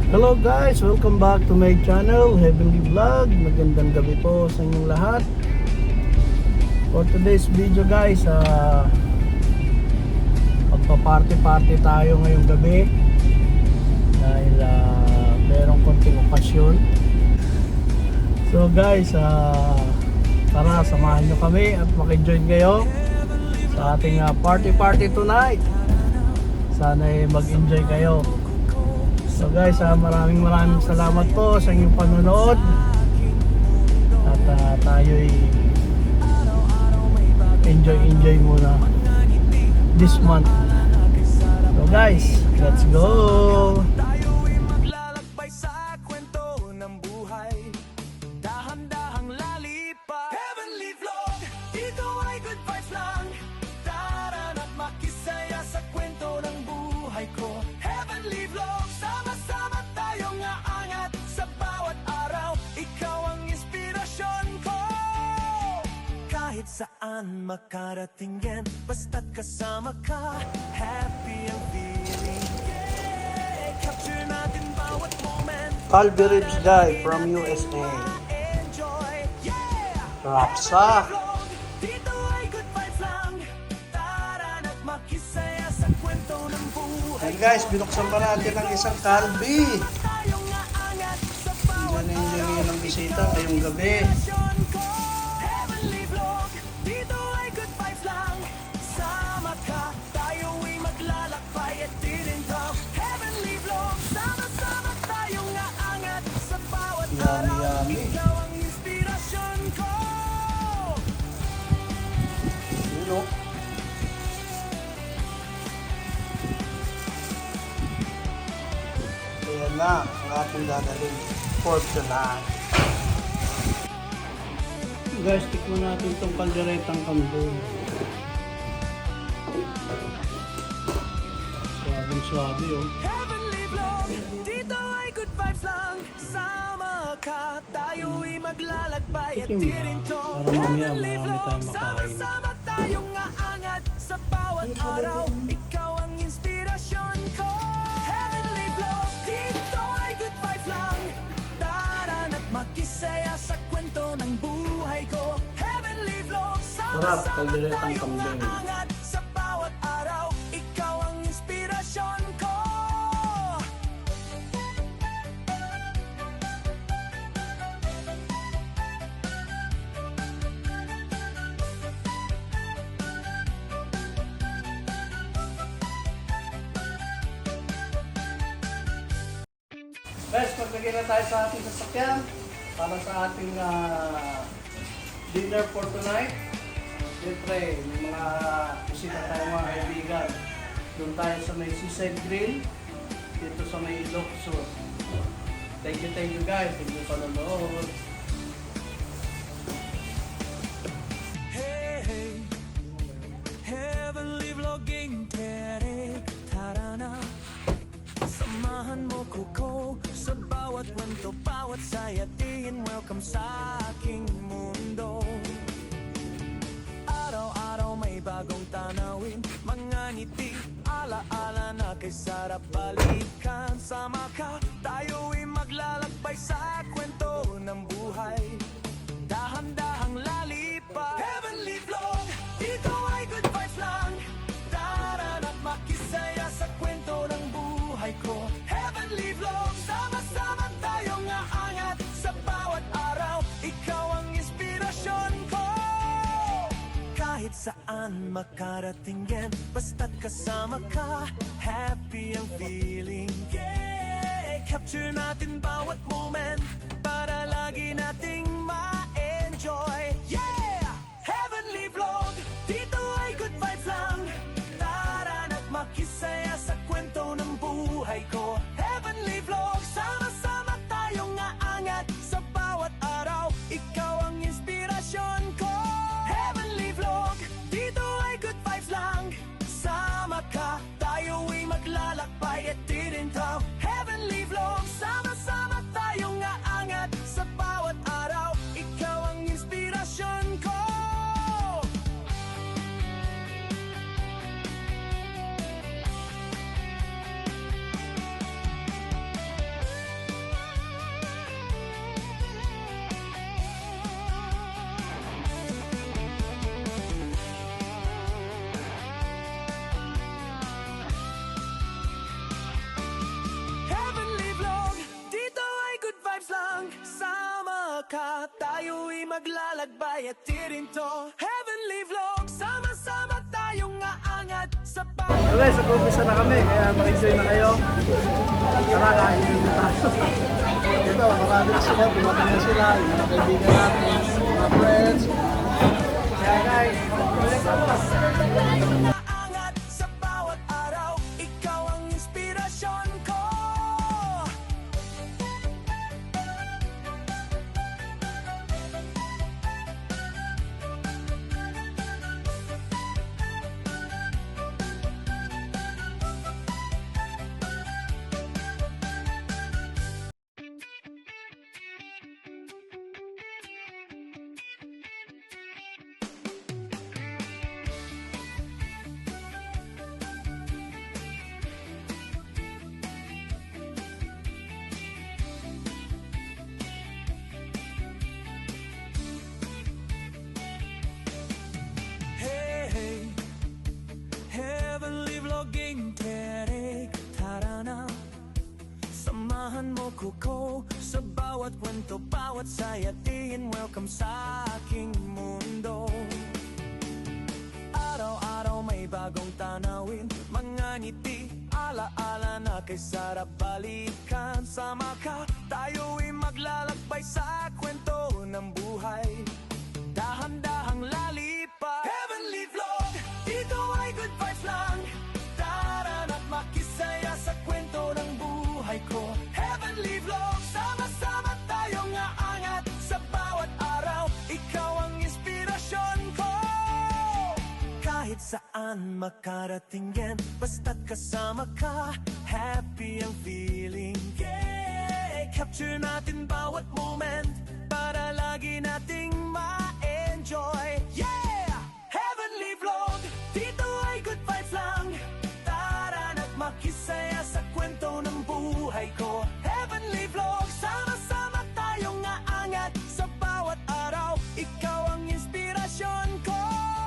Hello guys, welcome back to my channel, Heavenly Vlog. Magandang gabi po sa inyong lahat. For today's video guys, magpa-party tayo ngayong gabi dahil merong konting okasyon. So guys, tara samahan nyo kami at maki-join kayo sa ating party tonight. Sana mag-enjoy kayo. So guys, maraming salamat po sa inyong panonood. At tayo'y enjoy muna this month. So guys, let's go! Saan makarating yan, basta't kasama ka. Happy ang feeling, yeah. Capture natin bawat moment. Calvary Ribs Guy from USA. Enjoy, yeah. Rapsa. Dito ay good vibes lang. Tara na't makisaya sa kwento ng buhay. Hey guys, binuksan pa natin ang isang Calvi. Tayong naangat sa bawat Enjoy ng bisita ngayong gabi. Yummy. Ikaw ang inspirasyon ko. Yun o. Ayan na ang ating dadalhin for tonight. Guys, tikman natin itong kalderetang kambing. Suwabing-suwabe oh. Heavenly vlog, dito ay good vibes lang. Sama ka, tayo'y maglalakbay at tirinto. Para mamaya Heavenly marami vlog, tayong makain. sama-sama tayong aangat sa bawat araw. Ikaw ang inspirasyon ko. Heavenly vlog, dito ay good vibes lang. Tara na't makisaya sa kwento ng buhay ko. Heavenly vlog, Sarap, sama-sama kalderetang tayong kambing. aangat sa bawat araw. Ikaw ang inspirasyon ko. Guys, maglagay na tayo sa ating sasakyan para sa ating dinner for tonight. Siyempre, may mga bisita tayo mga kaibigan. Doon tayo sa may Seaside Grill, dito sa may Ilocos. Thank you guys. Thank you panonood. Hey, hey, heavenly vlogging, tere, tara na. Samahan mo ko sa bawat kwento, bawat saya, tingin welcome sa aking mundo. Araw-araw may bagong tanawin, mga ngiti, ala-ala na kay sarap balikan. Sama ka, tayo'y maglalakbay sa kwento ng buhay. Dahan-dahang lalipad. Heavenly vlog, dito ay good vibes lang. Tara na't makisaya sa kwento ng buhay ko. Heavenly vlog, sama-sama tayong aangat sa bawat araw. Ikaw ang inspirasyon ko. Kahit saan makarating yan, basta't kasama ka. Happy ang feeling, yeah. Capture natin bawat moment para lagi nating ma-enjoy, yeah. Heavenly vlog, dito ay good vibes lang. Tara na't makisaya sa kwento ng buhay ko. Heavenly vlog, sama-sama tayong aangat sa bawat araw. Ikaw ang inspirasyon ko. Heavenly vlog, dito ay good vibes lang. Sama ka, tayo'y maglalakbay at tirintaw. Heavenly vlog, sama-sama tayong aangat sa bawat araw. Ikaw ang inspirasyon ko. maglalakbay at tirinto Heavenly Vlog, sama-sama tayong aangat sa So guys, nag-umpisa na kami, kaya mag-enjoy na kayo. Tara, kain na tayo. Ito, marami na sila, dumating na sila, yung mga kaibigan natin, mga friends. Kaya guys, balik na po. aangat sa bawat araw Ikaw ang inspirasyon ko Hey, Heavenly Vlogging Tere, tara na Samahan mo ko sa bawat kwento, bawat sayatiin Welcome sa aking mundo Araw-araw may bagong tanawin Mga ngiti, ala-ala na kay sarap balikan Sama ka, tayo'y maglalakbay sa kwento ng buhay Dahan-dahang lalipad Heavenly Vlog, dito ay good vibes lang Tara na't makisaya sa kwento ng buhay ko Heavenly Vlog, sama-sama tayong aangat Sa bawat araw, ikaw ang inspirasyon ko Kahit saan makarating yan Basta't kasama ka, happy ang feeling yeah. Capture natin bawat moment Para lagi nating ma-enjoy Yeah! Heavenly Vlog, dito ay good vibes lang Tara na't makisaya sa kwento ng buhay ko Heavenly Vlog, sama-sama tayong aangat Sa bawat araw, ikaw ang inspirasyon ko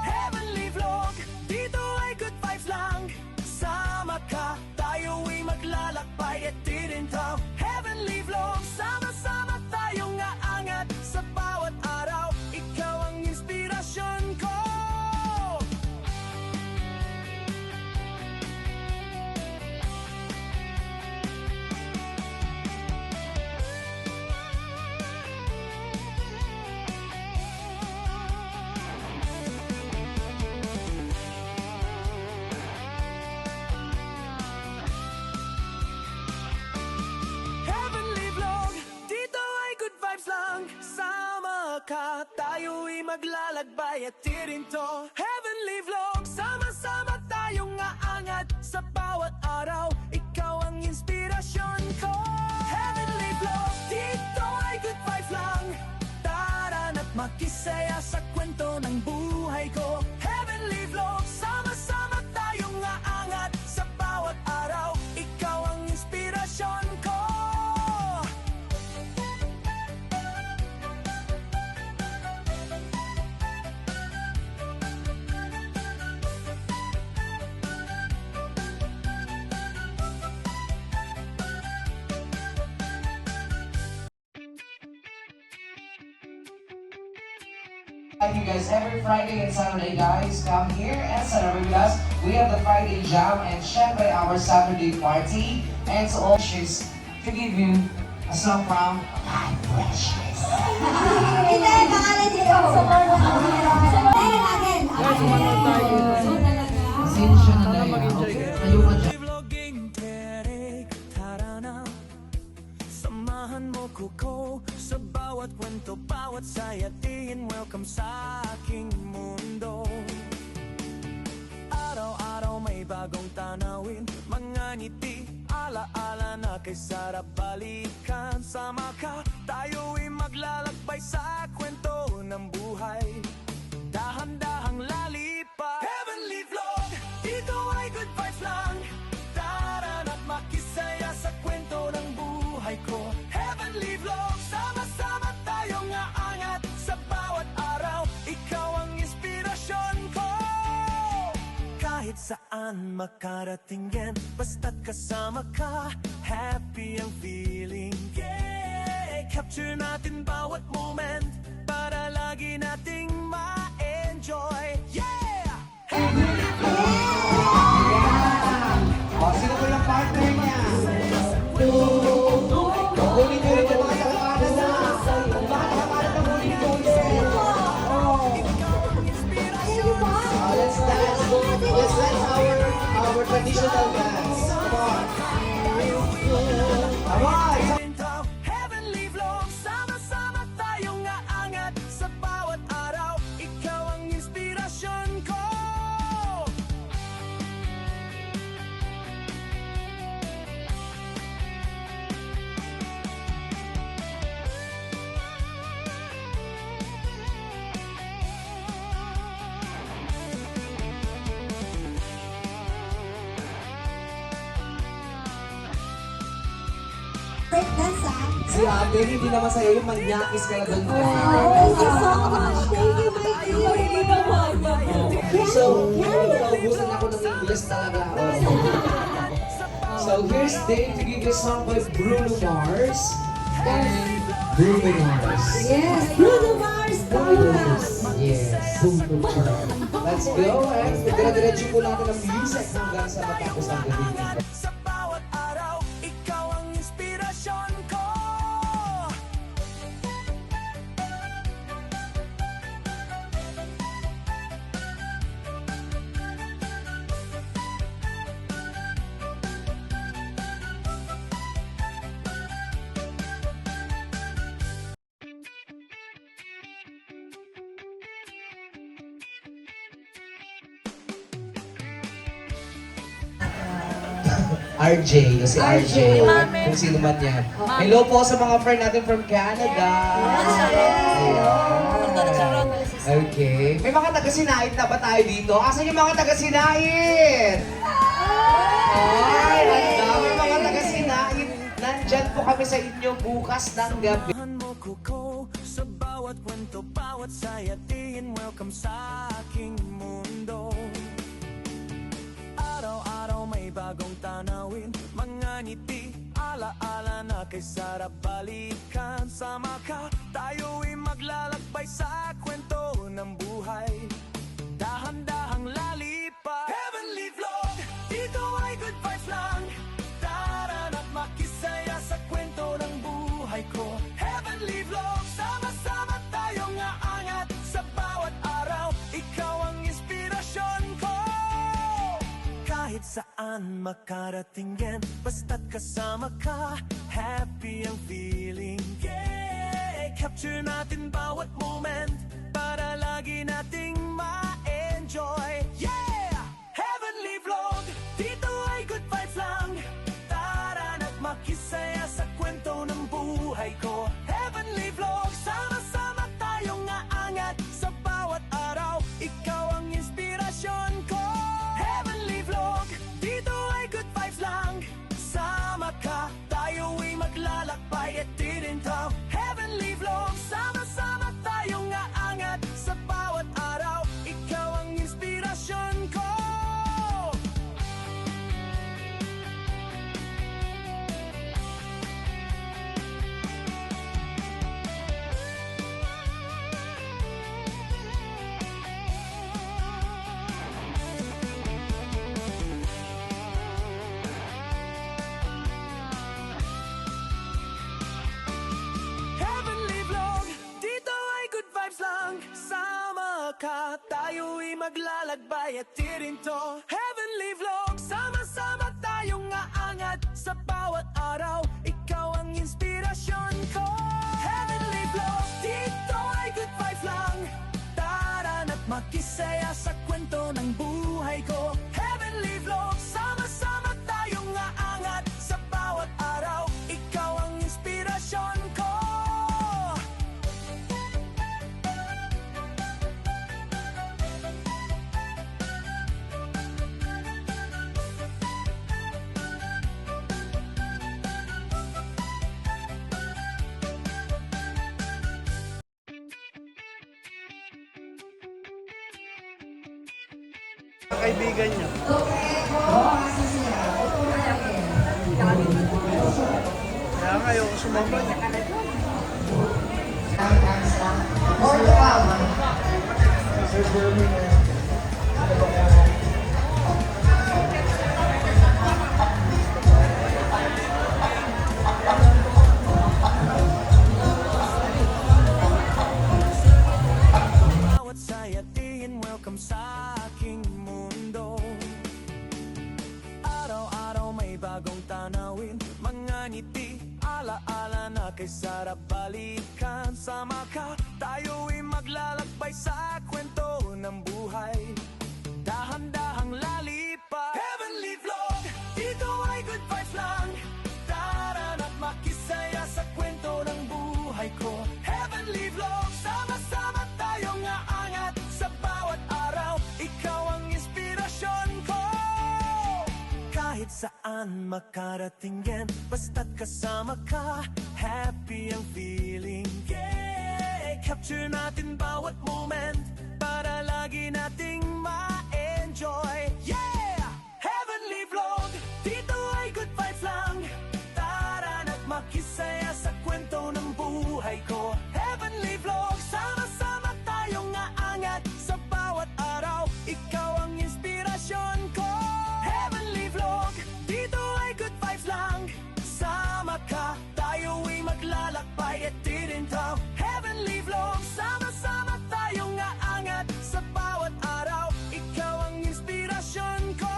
Heavenly Vlog, dito ay good vibes lang Sama ka, tayo'y maglalakbay at tirintaw Heavenly Vlog, sama-sama tayong aangat Sa bawat araw, ikaw ang inspirasyon ko Heavenly Vlog, dito ay good vibes lang Sama ka, tayo'y maglalakbay at tirinto Heavenly Vlog, sama-sama tayong aangat Sa bawat araw, ikaw ang inspirasyon ko Heavenly Vlog, dito ay good vibes lang Tara na't makisaya sa kwento ng buhay ko Heavenly Vlog, sama-sama tayong aangat Sa bawat araw, ikaw ang inspirasyon ko Thank you guys every Friday and Saturday guys come here and celebrate with us. We have the Friday Jam and syempre our Saturday party and to all wishes to give you a song from My Precious. Hindi, pangalan dito. Again. Pasensya na Tara, dahil. mag-enjoy kayo. Kayo ka dyan. Vlogging Tere, tara na Samahan mo ko sa bawat kwento, bawat sayatiin Welcome sa aking mundo Araw-araw may bagong tanawin Mga ngiti, ala-ala na kay sarap balikan Sama ka, tayo'y maglalakbay sa kwento ng buhay Dahan-dahang lalipad Heavenly Vlog, dito ay good vibes lang Tara na't makisaya sa kwento ng buhay ko Heavenly Vlog, sama-sama tayong aangat Sa bawat araw, ikaw ang inspirasyon ko Kahit saan makarating yan Basta't kasama ka, happy ang feeling yeah. Capture natin bawat moment Para para lagi nating ma-enjoy. Yeah! O, sino po yung partner niya? Kukunin nyo rin yung mga nakakanan na. Kung baka nakakanan na kunin nyo ulit. Let's dance. Let's dance our traditional dance. Come on. Come on. Heavenly vlog, sama-sama tayong aangat sa bawat araw. Ikaw ang inspirasyon ko. Break dance, ah. Si ate, hindi naman sa'yo yung manyakis ka na doon. Thank you so much. Thank you, my dear. So, naubusan ako ng English talaga. So, here's Dave to give you a song by Bruno Mars and Bruno Mars. Yes, Bruno Mars. Yes. Let's go and dire-diretso po natin ang music hanggang sa matapos ang gabi. Sa bawat araw, ikaw ang inspirasyon ko. RJ, si RJ. Kung sino man yan. Hello po sa mga friend natin from Canada. Ayan. Okay. May mga taga-sinait na ba tayo dito? Asan yung mga taga-sinait? Ay, handa. May mga taga-sinait. Nandyan po kami sa inyo bukas ng gabi. Samahan mo ko sa bawat kwento, bawat saya, tingin welcome sa aking mundo. Araw-araw may bagong tanawin, mga ngiti, ala-ala na kay sarap balikan. Sama ka, tayo'y maglalakbay sa kwento ng buhay. Dahan-dahang lalipad. Heavenly vlog, dito ay good vibes lang. Taran at makisaya sa kwento ng buhay ko. Heavenly vlog, sama-sama tayong aangat sa bawat araw. Ikaw ang inspirasyon ko. Kahit saan makarating yan, basta't kasama ka, happy ang feeling. Yeah, capture natin bawat moment para lagi nating ma-enjoy. Yeah, Heavenly Vlog, dito ay good vibes lang. Taran at makisaya sa kwento ng buhay ko. Heavenly Vlog, sama-sama tayong aangat sa bawat araw. Ikaw ang inspirasyon ko. Heavenly Vlog, dito ay good vibes lang. Sama ka, tayo'y maglalakbay at tinintaw. Heavenly Vlog, sama-sama tayong aangat sa bawat araw. Ikaw ang inspirasyon ko. Heavenly Vlog, dito ay good vibes lang. Sama ka, tayo'y maglalakbay at tirinto. Heavenly Vlog, sama-sama tayong aangat sa bawat araw. Ikaw ang inspirasyon ko. Heavenly Vlog, dito ay good vibes lang. Taran at makisaya sa kwento ng buhay ko. Heavenly Vlog, sama-sama tayong aangat sa bawat araw. Ikaw ang inspirasyon ko. Kaibigan niyo. Kaya nga, ayoko sumama niya. More to come. Bawat saya tingin welcome sa aking mundo. Araw-araw may bagong tanawin, mga ngiti, alaala na kay sarap balikan. Sama ka, tayo'y maglalakbay sa kwento ng buhay. Dahan-dahang lalipad, Heavenly Vlog, dito ay good vibes lang. Tara na't makisaya sa kwento ng buhay ko. Heavenly Vlog, sama-sama tayong aangat sa bawat araw. Ikaw ang inspirasyon ko. Kahit saan makarating yan, basta't kasama ka, happy ang feeling. Yeah, capture natin bawat moment para lagi nating ma-enjoy. Yeah, Heavenly Vlog, dito ay good vibes lang. Tara na't makisaya sa kwento ng buhay ko. Heavenly Vlog, sama-sama tayong aangat sa bawat araw. Ikaw ang inspirasyon ko. Heavenly Vlog, dito ay good vibes lang. Sama ka, tayo'y maglalakbay at tirintaw. Heavenly Vlog, sama-sama tayong aangat sa bawat araw. Ikaw ang inspirasyon ko.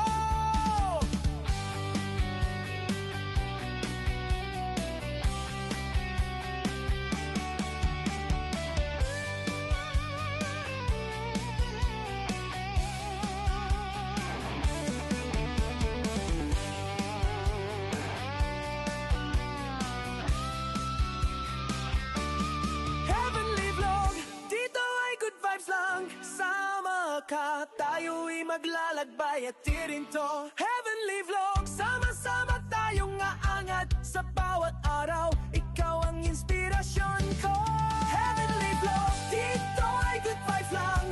Heavenly Vlog, dito ay good vibes lang. Sama ka, tayo'y maglalakbay at tirinto. Heavenly Vlog, sama-sama tayong aangat sa bawat araw. Ikaw ang inspirasyon ko. Heavenly Vlog, dito ay good vibes lang.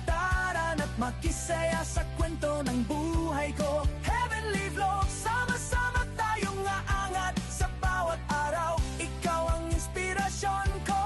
Tara na't makisaya sa kwento ng buhay ko. Heavenly Vlog, sama-sama tayong aangat sa bawat araw. Ikaw ang inspirasyon ko.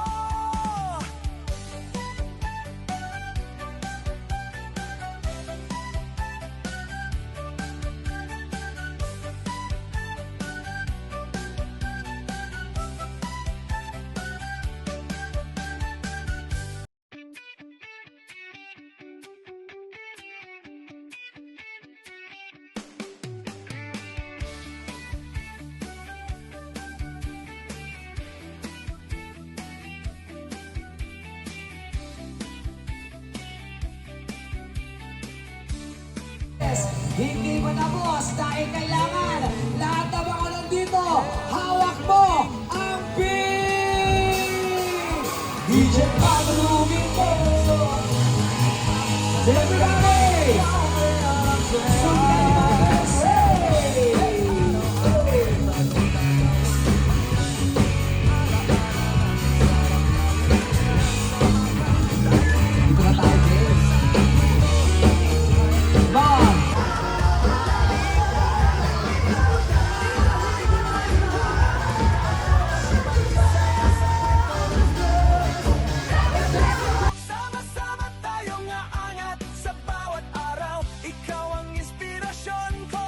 Hindi mo tapos dahil kailangan lahat ng mga nandito, hawak mo ang beat! DJ Pablo mo! Everybody! Dito na tayo, James. Bye! Sama-sama tayong aangat sa bawat araw. Ikaw ang inspirasyon ko.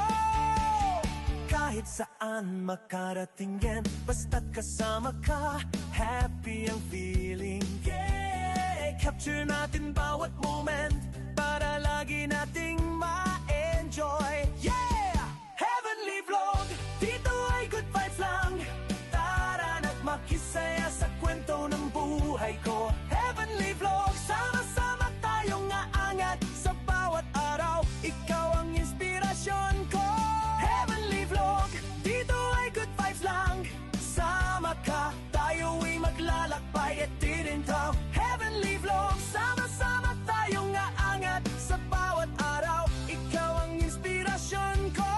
Kahit saan makarating yan, basta't kasama ka, happy ang feeling. Yeah, capture natin bawat moment para lagi nating ma-enjoy. Yeah, Heavenly Vlog, dito ay good vibes lang. Tara na't makisaya sa kwento ng buhay ko. Heavenly Vlog, sama-sama tayong aangat sa bawat araw. Ikaw ang inspirasyon ko. Heavenly Vlog, dito ay good vibes lang. Sama ka, tayo'y maglalakbay at tirintaw. Heavenly Vlog, sama-sama tayong aangat sa bawat araw. Ikaw ang inspirasyon ko.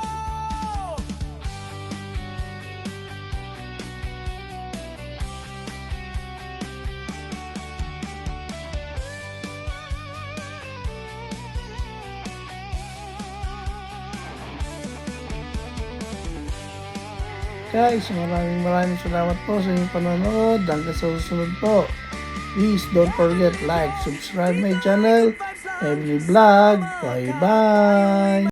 Guys, maraming salamat po sa inyong panonood. Hanggang sa susunod po. Please don't forget like, subscribe my channel, every vlog. Bye bye.